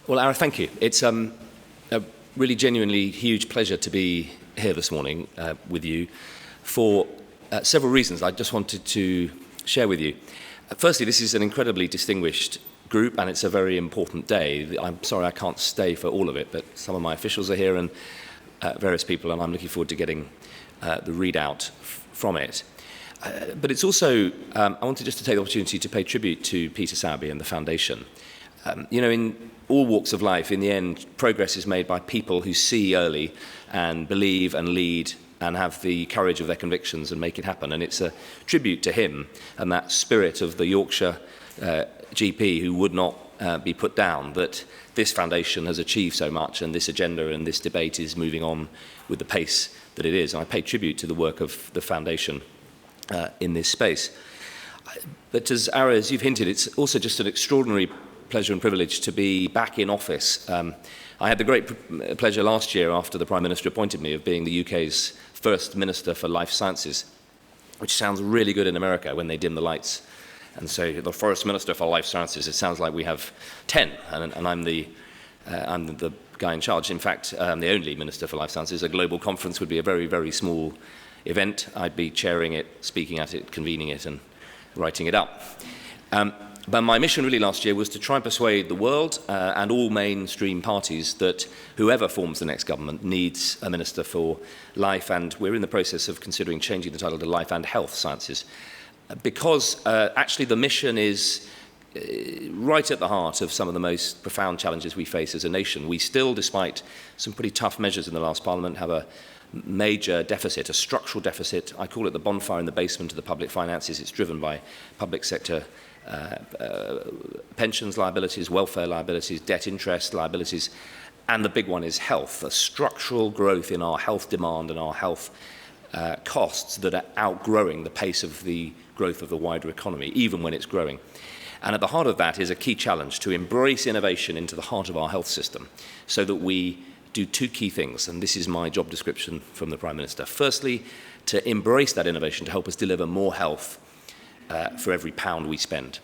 Well, Ara, thank you. It's a really genuinely huge pleasure to be here this morning with you for several reasons I just wanted to share with you. Firstly, this is an incredibly distinguished group and it's a very important day. I'm sorry I can't stay for all of it, but some of my officials are here and various people, and I'm looking forward to getting the readout from it. But it's also, I wanted just to take the opportunity to pay tribute to Peter Sowerby and the Foundation. In all walks of life, in the end, progress is made by people who see early and believe and lead and have the courage of their convictions and make it happen. And it's a tribute to him and that spirit of the Yorkshire GP who would not be put down, that this foundation has achieved so much and this agenda and this debate is moving on with the pace that it is. And I pay tribute to the work of the foundation in this space. But as you've hinted, it's also just an extraordinary pleasure and privilege to be back in office. I had the great pleasure last year, after the Prime Minister appointed me, of being the UK's first Minister for Life Sciences, which sounds really good in America when they dim the lights and say, the first Minister for Life Sciences. It sounds like we have 10, and I'm the guy in charge. In fact, I'm the only Minister for Life Sciences. A global conference would be a very, very small event. I'd be chairing it, speaking at it, convening it, and writing it up. But my mission really last year was to try and persuade the world and all mainstream parties that whoever forms the next government needs a Minister for Life, and we're in the process of considering changing the title to Life and Health Sciences, because actually the mission is right at the heart of some of the most profound challenges we face as a nation. We still, despite some pretty tough measures in the last Parliament, have a major deficit, a structural deficit. I call it the bonfire in the basement of the public finances. It's driven by public sector pensions liabilities, welfare liabilities, debt interest liabilities, and the big one is health, a structural growth in our health demand and our health costs that are outgrowing the pace of the growth of the wider economy, even when it's growing. And at the heart of that is a key challenge to embrace innovation into the heart of our health system so that we do two key things, and this is my job description from the Prime Minister. Firstly, to embrace that innovation to help us deliver more health for every pound we spend,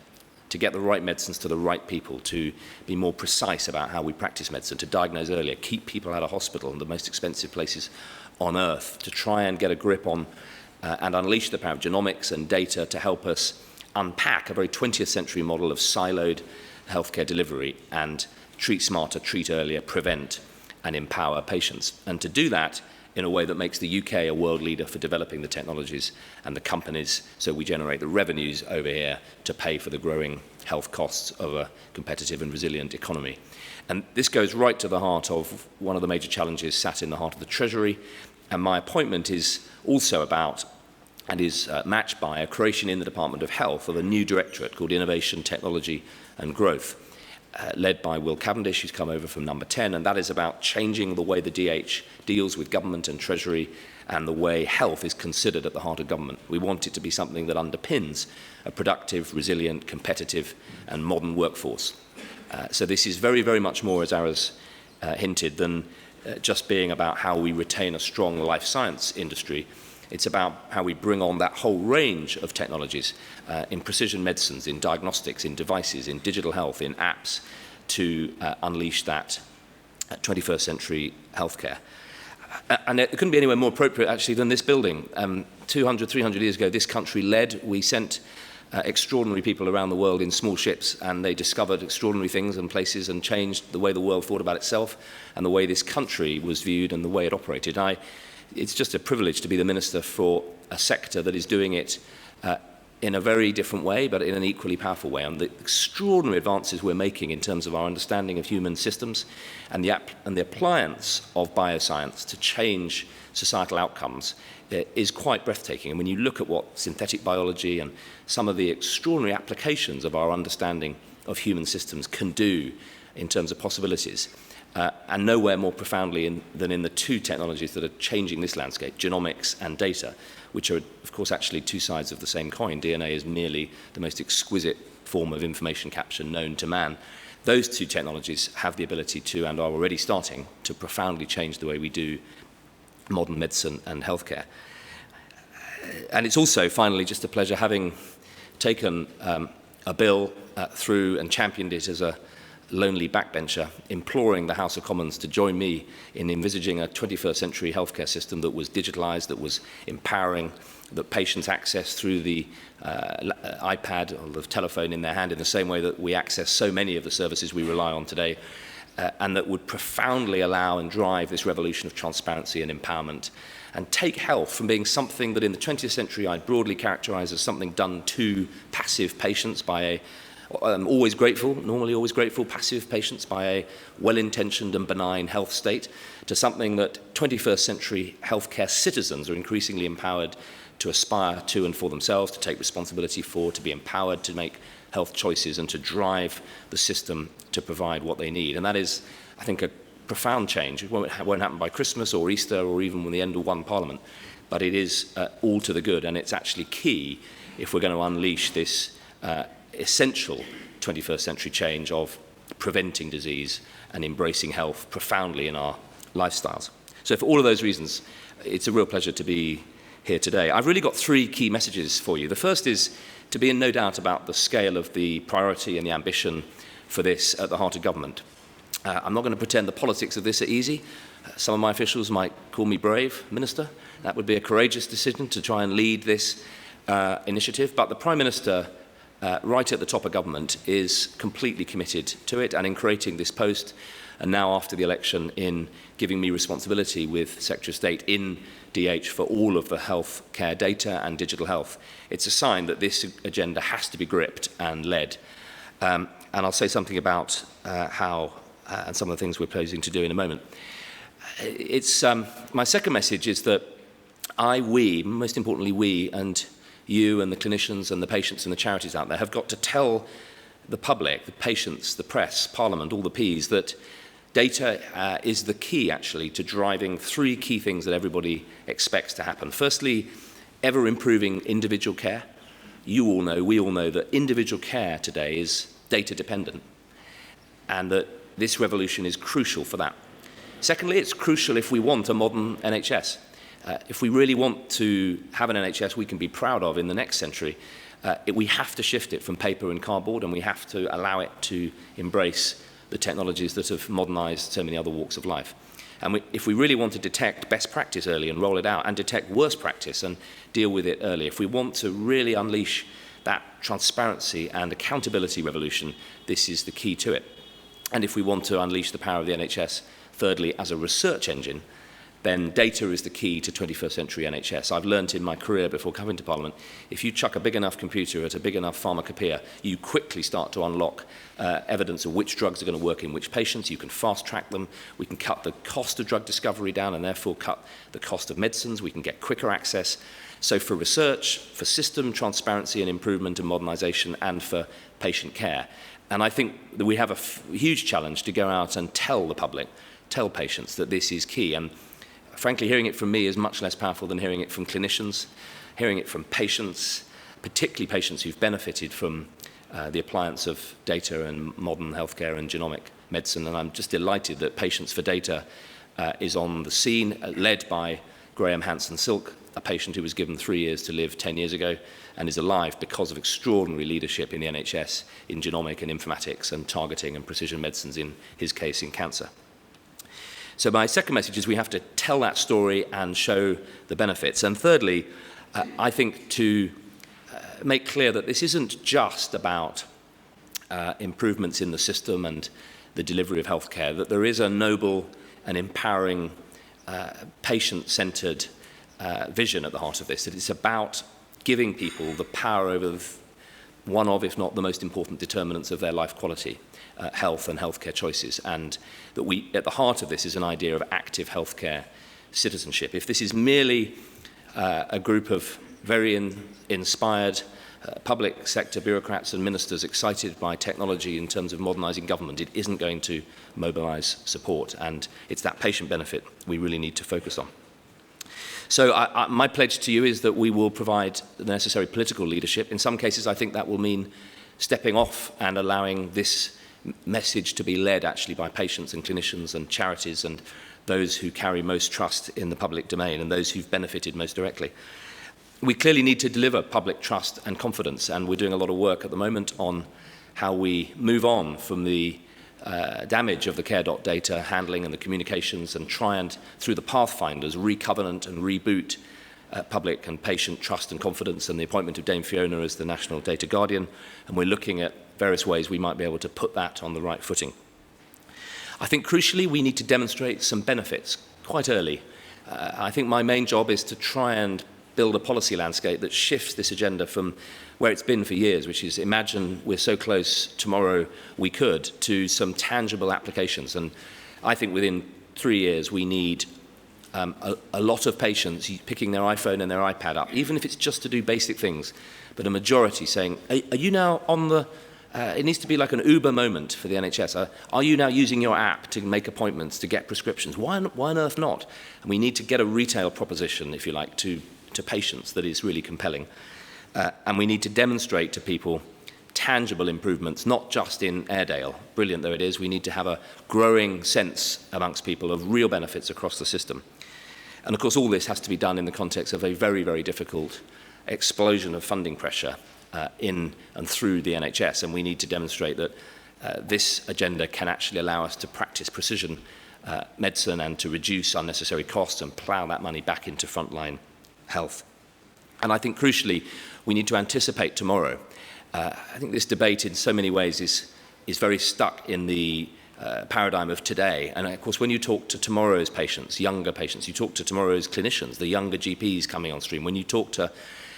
to get the right medicines to the right people, to be more precise about how we practice medicine, to diagnose earlier, keep people out of hospital in the most expensive places on earth, to try and get a grip on and unleash the power of genomics and data to help us unpack a very 20th century model of siloed healthcare delivery and treat smarter, treat earlier, prevent and empower patients. And to do that in a way that makes the UK a world leader for developing the technologies and the companies so we generate the revenues over here to pay for the growing health costs of a competitive and resilient economy. And this goes right to the heart of one of the major challenges sat in the heart of the Treasury. And my appointment is also about and is matched by a creation in the Department of Health of a new directorate called Innovation, Technology and Growth, led by Will Cavendish, who's come over from Number 10, and that is about changing the way the DH deals with government and Treasury and the way health is considered at the heart of government. We want it to be something that underpins a productive, resilient, competitive and modern workforce. So this is very, very much more, as Ara's hinted, than just being about how we retain a strong life science industry. It's about how we bring on that whole range of technologies in precision medicines, in diagnostics, in devices, in digital health, in apps to unleash that 21st century healthcare. And it couldn't be anywhere more appropriate actually than this building. 200, 300 years ago, this country led. We sent extraordinary people around the world in small ships, and they discovered extraordinary things and places and changed the way the world thought about itself and the way this country was viewed and the way it operated. It's just a privilege to be the Minister for a sector that is doing it in a very different way, but in an equally powerful way. And the extraordinary advances we're making in terms of our understanding of human systems and the appliance of bioscience to change societal outcomes is quite breathtaking. And when you look at what synthetic biology and some of the extraordinary applications of our understanding of human systems can do in terms of possibilities, and nowhere more profoundly than in the two technologies that are changing this landscape, genomics and data, which are, of course, actually two sides of the same coin. DNA is merely the most exquisite form of information capture known to man. Those two technologies have the ability to, and are already starting, to profoundly change the way we do modern medicine and healthcare. And it's also, finally, just a pleasure having taken a bill through and championed it as a lonely backbencher, imploring the House of Commons to join me in envisaging a 21st century healthcare system that was digitalised, that was empowering, that patients access through the iPad or the telephone in their hand in the same way that we access so many of the services we rely on today, and that would profoundly allow and drive this revolution of transparency and empowerment, and take health from being something that in the 20th century I'd broadly characterise as something done to passive patients by a normally always grateful, passive patients by a well-intentioned and benign health state, to something that 21st century healthcare citizens are increasingly empowered to aspire to and for themselves, to take responsibility for, to be empowered to make health choices and to drive the system to provide what they need. And that is, I think, a profound change. It won't happen by Christmas or Easter or even with the end of one parliament, but it is all to the good, and it's actually key if we're going to unleash this essential 21st century change of preventing disease and embracing health profoundly in our lifestyles. So for all of those reasons, it's a real pleasure to be here today. I've really got three key messages for you. The first is to be in no doubt about the scale of the priority and the ambition for this at the heart of government. I'm not going to pretend the politics of this are easy. Some of my officials might call me brave, Minister. That would be a courageous decision to try and lead this initiative. But the Prime Minister, right at the top of government, is completely committed to it, and in creating this post, and now after the election in giving me responsibility with Secretary of State in DH for all of the health care data and digital health, it's a sign that this agenda has to be gripped and led. And I'll say something about how and some of the things we're proposing to do in a moment. My second message is that we, most importantly we, and you and the clinicians and the patients and the charities out there have got to tell the public, the patients, the press, Parliament, all the Ps, that data is the key, actually, to driving three key things that everybody expects to happen. Firstly, ever-improving individual care. You all know, we all know, that individual care today is data-dependent, and that this revolution is crucial for that. Secondly, it's crucial if we want a modern NHS. If we really want to have an NHS we can be proud of in the next century, we have to shift it from paper and cardboard, and we have to allow it to embrace the technologies that have modernised so many other walks of life. And if we really want to detect best practice early and roll it out, and detect worst practice and deal with it early, if we want to really unleash that transparency and accountability revolution, this is the key to it. And if we want to unleash the power of the NHS, thirdly, as a research engine, then data is the key to 21st century NHS. I've learnt in my career before coming to Parliament, if you chuck a big enough computer at a big enough pharmacopoeia, you quickly start to unlock evidence of which drugs are going to work in which patients. You can fast track them. We can cut the cost of drug discovery down and therefore cut the cost of medicines. We can get quicker access. So for research, for system transparency and improvement and modernisation, and for patient care. And I think that we have a huge challenge to go out and tell the public, tell patients that this is key. And frankly, hearing it from me is much less powerful than hearing it from clinicians, hearing it from patients, particularly patients who've benefited from the appliance of data and modern healthcare and genomic medicine. And I'm just delighted that Patients for Data is on the scene, led by Graham Hanson-Silk, a patient who was given 3 years to live 10 years ago and is alive because of extraordinary leadership in the NHS in genomic and informatics and targeting and precision medicines, in his case in cancer. So my second message is we have to tell that story and show the benefits. And thirdly, I think to make clear that this isn't just about improvements in the system and the delivery of healthcare, that there is a noble and empowering patient-centred vision at the heart of this, that it's about giving people the power over one of, if not the most important determinants of their life quality, health and healthcare choices, and that at the heart of this is an idea of active healthcare citizenship. If this is merely a group of very inspired public sector bureaucrats and ministers excited by technology in terms of modernising government, it isn't going to mobilise support, and it's that patient benefit we really need to focus on. So my pledge to you is that we will provide the necessary political leadership. In some cases, I think that will mean stepping off and allowing this message to be led actually by patients and clinicians and charities and those who carry most trust in the public domain and those who've benefited most directly. We clearly need to deliver public trust and confidence, and we're doing a lot of work at the moment on how we move on from the damage of the care.data handling and the communications, and try and, through the pathfinders, recovenant and reboot public and patient trust and confidence, and the appointment of Dame Fiona as the National Data Guardian. And we're looking at various ways we might be able to put that on the right footing. I think crucially we need to demonstrate some benefits quite early. I think my main job is to try and build a policy landscape that shifts this agenda from where it's been for years, which is imagine we're so close, tomorrow we could, to some tangible applications. And I think within 3 years we need a lot of patients picking their iPhone and their iPad up, even if it's just to do basic things, but a majority saying, are you now on the, it needs to be like an Uber moment for the NHS. Are you now using your app to make appointments, to get prescriptions? Why on earth not? And we need to get a retail proposition, if you like, to patients that is really compelling. And we need to demonstrate to people tangible improvements, not just in Airedale, brilliant though it is. We need to have a growing sense amongst people of real benefits across the system. And of course, all this has to be done in the context of a very, very difficult explosion of funding pressure in and through the NHS. And we need to demonstrate that this agenda can actually allow us to practice precision medicine and to reduce unnecessary costs and plough that money back into frontline health. And I think crucially, we need to anticipate tomorrow. I think this debate in so many ways is very stuck in the paradigm of today. And of course, when you talk to tomorrow's patients, younger patients, you talk to tomorrow's clinicians, the younger GPs coming on stream, when you talk to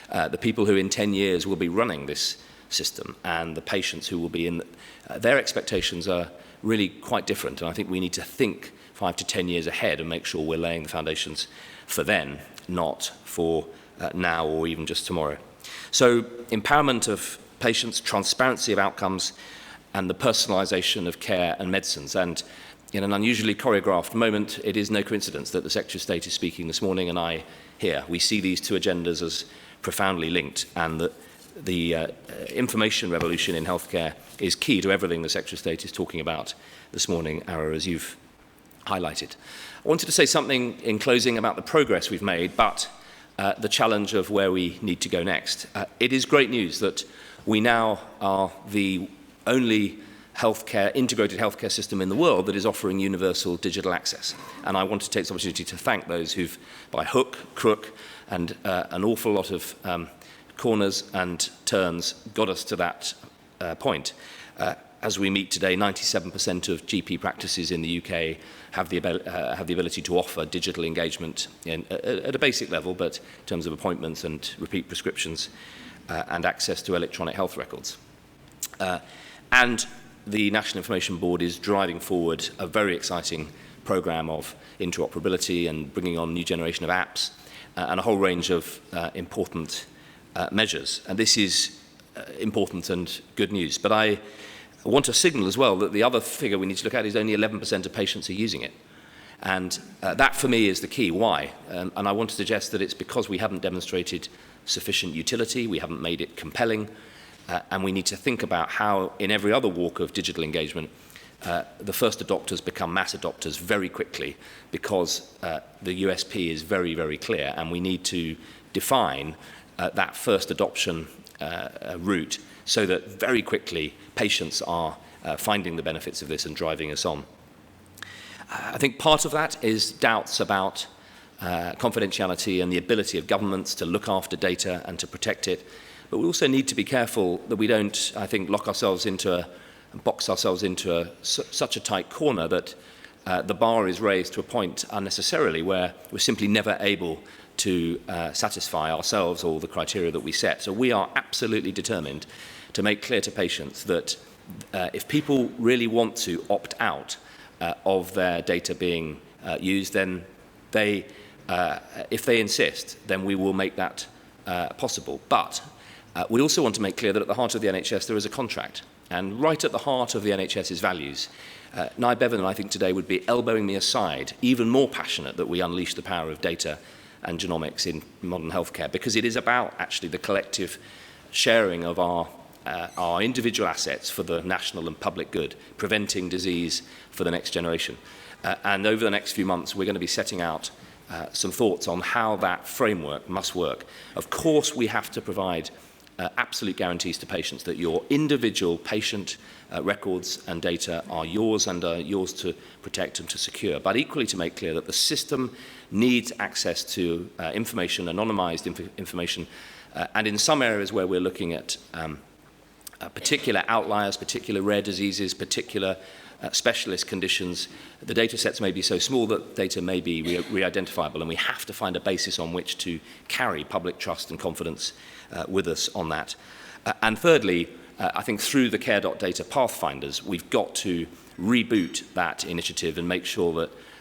the people who in 10 years will be running this system and the patients who will be in, their expectations are really quite different. And I think we need to think 5 to 10 years ahead and make sure we're laying the foundations for then, not for now or even just tomorrow. So empowerment of patients, transparency of outcomes, and the personalisation of care and medicines. And in an unusually choreographed moment, it is no coincidence that the Secretary of State is speaking this morning and I here. We see these two agendas as profoundly linked, and that the information revolution in healthcare is key to everything the Secretary of State is talking about this morning, Ara, as you've highlighted. I wanted to say something in closing about the progress we've made, but the challenge of where we need to go next. It is great news that we now are the only integrated healthcare system in the world that is offering universal digital access. And I want to take this opportunity to thank those who've, by hook, crook, and an awful lot of corners and turns, got us to that point. As we meet today, 97% of GP practices in the UK have the ability to offer digital engagement at a basic level, but in terms of appointments and repeat prescriptions and access to electronic health records. And the National Information Board is driving forward a very exciting programme of interoperability and bringing on new generation of apps and a whole range of important measures. And this is important and good news. But I want to signal as well that the other figure we need to look at is only 11% of patients are using it. And that for me is the key. Why? And I want to suggest that it's because we haven't demonstrated sufficient utility, we haven't made it compelling, and we need to think about how in every other walk of digital engagement the first adopters become mass adopters very quickly, because the USP is very, very clear, and we need to define that first adoption route so that very quickly patients are finding the benefits of this and driving us on. I think part of that is doubts about confidentiality and the ability of governments to look after data and to protect it. But we also need to be careful that we don't, I think, box ourselves into such a tight corner that the bar is raised to a point unnecessarily where we're simply never able to satisfy ourselves or the criteria that we set. So we are absolutely determined to make clear to patients that if people really want to opt out of their data being used, then if they insist, then we will make that possible. But we also want to make clear that at the heart of the NHS there is a contract. And right at the heart of the NHS's values, Nye Bevan, I think, today would be elbowing me aside, even more passionate that we unleash the power of data and genomics in modern healthcare, because it is about actually the collective sharing of our individual assets for the national and public good, preventing disease for the next generation. And over the next few months, we're going to be setting out some thoughts on how that framework must work. Of course, we have to provide absolute guarantees to patients that your individual patient records and data are yours and are yours to protect and to secure, but equally to make clear that the system needs access to information, anonymized information, and in some areas where we're looking at particular outliers, particular rare diseases, particular specialist conditions, the data sets may be so small that data may be re-identifiable, and we have to find a basis on which to carry public trust and confidence with us on that. And thirdly, I think through the care.data pathfinders, we've got to reboot that initiative and make sure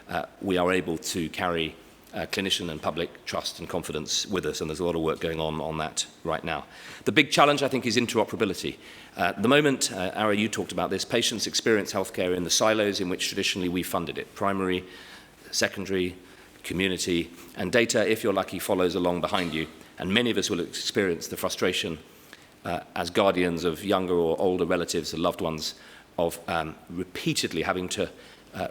that we are able to carry clinician and public trust and confidence with us, and there's a lot of work going on that right now. The big challenge, I think, is interoperability. At the moment, Ara, you talked about this, patients experience healthcare in the silos in which traditionally we funded it, primary, secondary, community, and data, if you're lucky, follows along behind you. And many of us will experience the frustration as guardians of younger or older relatives or loved ones of repeatedly having to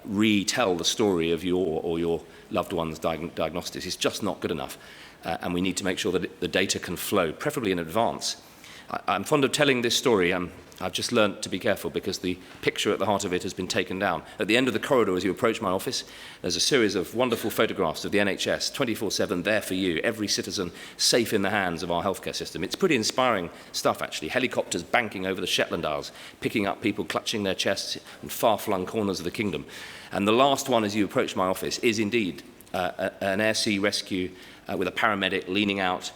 retell the story of your or your loved one's diagnostics. It's just not good enough. And we need to make sure that the data can flow, preferably in advance. I'm fond of telling this story. I've just learnt to be careful because the picture at the heart of it has been taken down. At the end of the corridor as you approach my office, there's a series of wonderful photographs of the NHS, 24/7, there for you, every citizen safe in the hands of our healthcare system. It's pretty inspiring stuff, actually. Helicopters banking over the Shetland Isles, picking up people clutching their chests in far-flung corners of the kingdom. And the last one as you approach my office is indeed an air-sea rescue with a paramedic leaning out,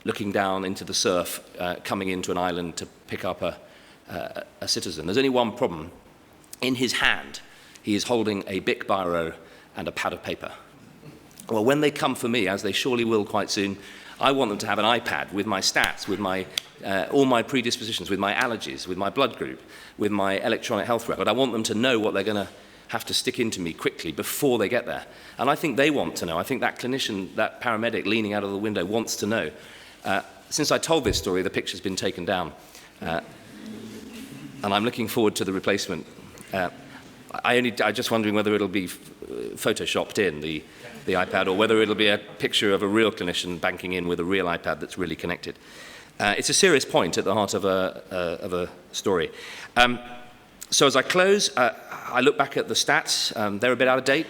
looking down into the surf, coming into an island to pick up a citizen. There's only one problem. In his hand, he is holding a Bic biro and a pad of paper. Well, when they come for me, as they surely will quite soon, I want them to have an iPad with my stats, with my all my predispositions, with my allergies, with my blood group, with my electronic health record. I want them to know what they're going to have to stick into me quickly before they get there. And I think they want to know. I think that clinician, that paramedic leaning out of the window wants to know. Since I told this story, the picture's been taken down. And I'm looking forward to the replacement. I'm just wondering whether it'll be photoshopped in, the iPad, or whether it'll be a picture of a real clinician banking in with a real iPad that's really connected. It's a serious point at the heart of a story. So as I close, I look back at the stats. They're a bit out of date.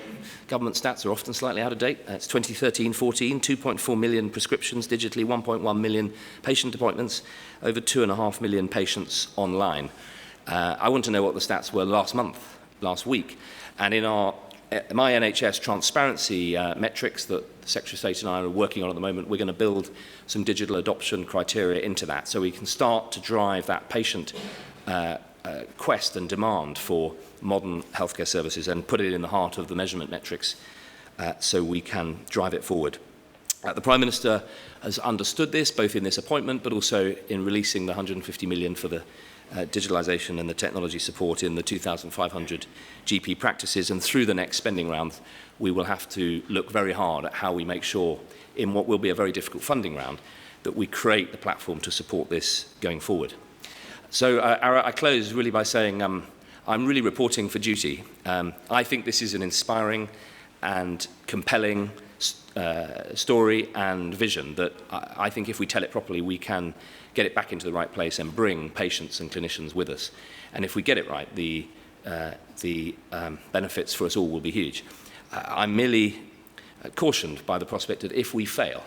Government stats are often slightly out of date. It's 2013-14, 2.4 million prescriptions digitally, 1.1 million patient appointments, over 2.5 million patients online. I want to know what the stats were last week. And in our my NHS transparency metrics that the Secretary of State and I are working on at the moment, we're going to build some digital adoption criteria into that so we can start to drive that patient quest and demand for modern healthcare services and put it in the heart of the measurement metrics so we can drive it forward. The Prime Minister has understood this, both in this appointment, but also in releasing the 150 million for the digitalisation and the technology support in the 2,500 GP practices. And through the next spending round, we will have to look very hard at how we make sure, in what will be a very difficult funding round, that we create the platform to support this going forward. So I close really by saying I'm really reporting for duty. I think this is an inspiring and compelling story and vision that I think if we tell it properly, we can get it back into the right place and bring patients and clinicians with us. And if we get it right, the benefits for us all will be huge. I'm merely cautioned by the prospect that if we fail,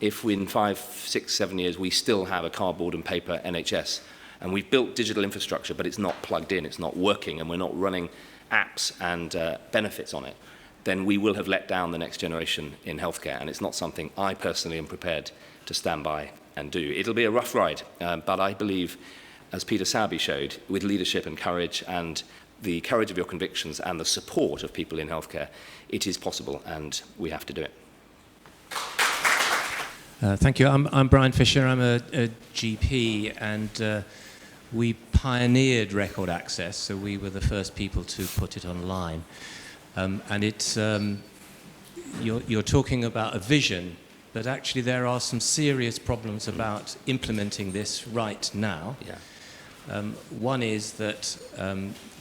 if in 5, 6, 7 years we still have a cardboard and paper NHS, and we've built digital infrastructure, but it's not plugged in, it's not working, and we're not running apps and benefits on it, then we will have let down the next generation in healthcare, and it's not something I personally am prepared to stand by and do. It'll be a rough ride, but I believe, as Peter Sowerby showed, with leadership and courage and the courage of your convictions and the support of people in healthcare, it is possible, and we have to do it. Thank you. I'm Brian Fisher. I'm a GP, and we pioneered record access, so we were the first people to put it online. And it's you're talking about a vision, but actually there are some serious problems about implementing this right now. Yeah. One is that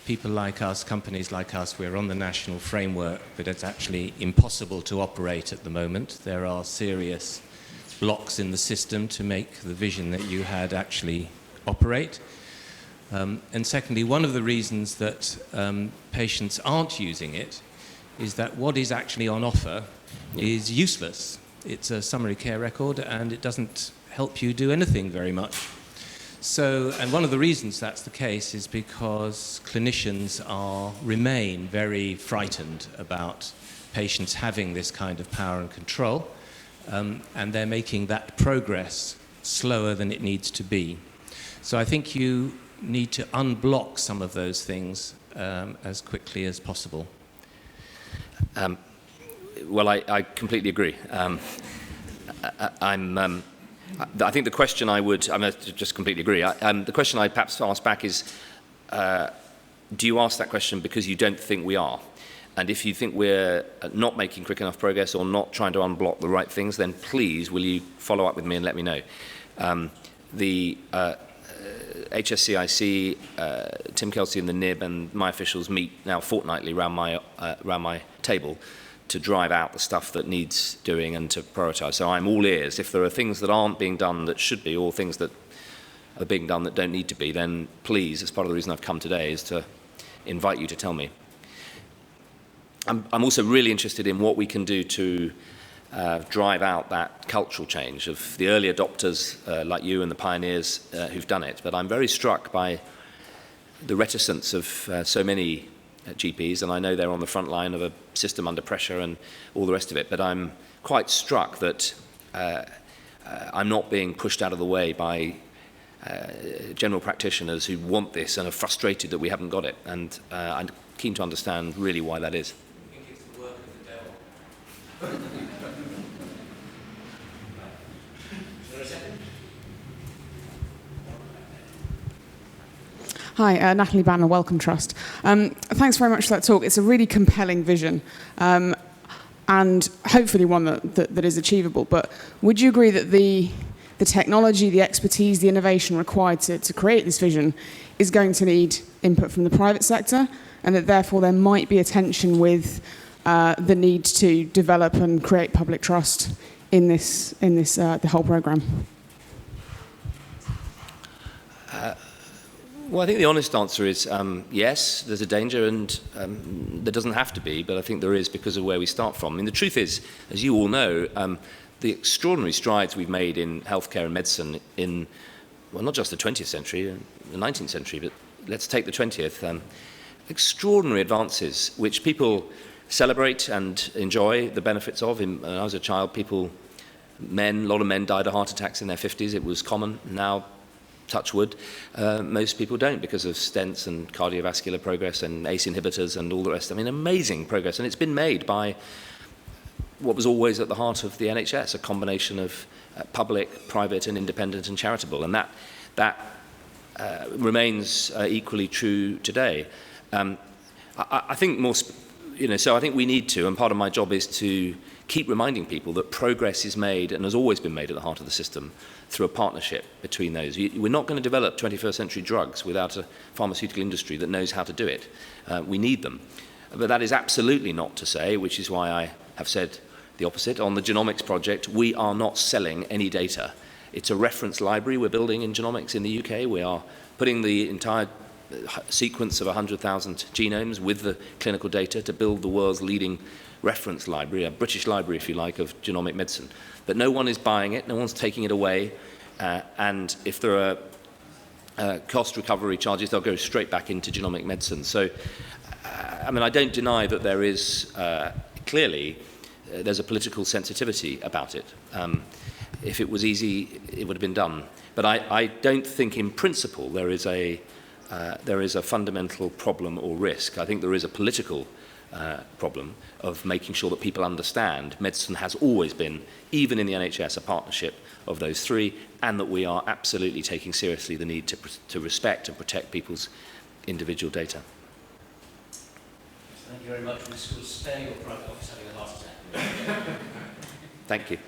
people like us, companies like us, we're on the national framework, but it's actually impossible to operate at the moment. There are serious blocks in the system to make the vision that you had actually operate. And secondly, one of the reasons that patients aren't using it is that what is actually on offer is useless. It's a summary care record and it doesn't help you do anything very much. So, and one of the reasons that's the case is because clinicians remain very frightened about patients having this kind of power and control, and they're making that progress slower than it needs to be. So I think you need to unblock some of those things as quickly as possible. Well, I completely agree. I think the question I just completely agree. The question I'd perhaps ask back is, do you ask that question because you don't think we are? And if you think we're not making quick enough progress or not trying to unblock the right things, then please, will you follow up with me and let me know? The HSCIC, Tim Kelsey and the NIB and my officials meet now fortnightly around my table to drive out the stuff that needs doing and to prioritise. So I'm all ears. If there are things that aren't being done that should be, or things that are being done that don't need to be, then please, as part of the reason I've come today, is to invite you to tell me. I'm also really interested in what we can do to drive out that cultural change of the early adopters like you and the pioneers who've done it. But I'm very struck by the reticence of so many GPs, and I know they're on the front line of a system under pressure and all the rest of it, but I'm quite struck that I'm not being pushed out of the way by general practitioners who want this and are frustrated that we haven't got it, and I'm keen to understand really why that is. I think it's the work of the devil. Hi, Natalie Banner, Wellcome Trust. Thanks very much for that talk. It's a really compelling vision, and hopefully one that is achievable. But would you agree that the technology, the expertise, the innovation required to create this vision is going to need input from the private sector, and that therefore there might be a tension with the need to develop and create public trust in the whole programme? Well, I think the honest answer is yes, there's a danger, and there doesn't have to be, but I think there is because of where we start from. I mean, the truth is, as you all know, the extraordinary strides we've made in healthcare and medicine in, well, not just the 20th century, the 19th century, but let's take the 20th, extraordinary advances which people celebrate and enjoy the benefits of. When I was a child, a lot of men died of heart attacks in their 50s. It was common. Now, touch wood, most people don't because of stents and cardiovascular progress and ACE inhibitors and all the rest. I mean, amazing progress. And it's been made by what was always at the heart of the NHS, a combination of public, private, and independent and charitable. And that remains equally true today. I think so I think we need to, and part of my job is to keep reminding people that progress is made and has always been made at the heart of the system through a partnership between those. We're not going to develop 21st century drugs without a pharmaceutical industry that knows how to do it. We need them. But that is absolutely not to say, which is why I have said the opposite. On the genomics project, we are not selling any data. It's a reference library we're building in genomics in the UK. We are putting the entire sequence of 100,000 genomes with the clinical data to build the world's leading reference library, a British library, if you like, of genomic medicine. But no one is buying it, no one's taking it away, and if there are cost recovery charges, they'll go straight back into genomic medicine. So, I mean, I don't deny that there is, clearly, there's a political sensitivity about it. If it was easy, it would have been done. But I don't think in principle there is a fundamental problem or risk. I think there is a political problem of making sure that people understand medicine has always been, even in the NHS, a partnership of those three, and that we are absolutely taking seriously the need to respect and protect people's individual data. Thank you very much. We'll spare your private office having a heart attack. Thank you.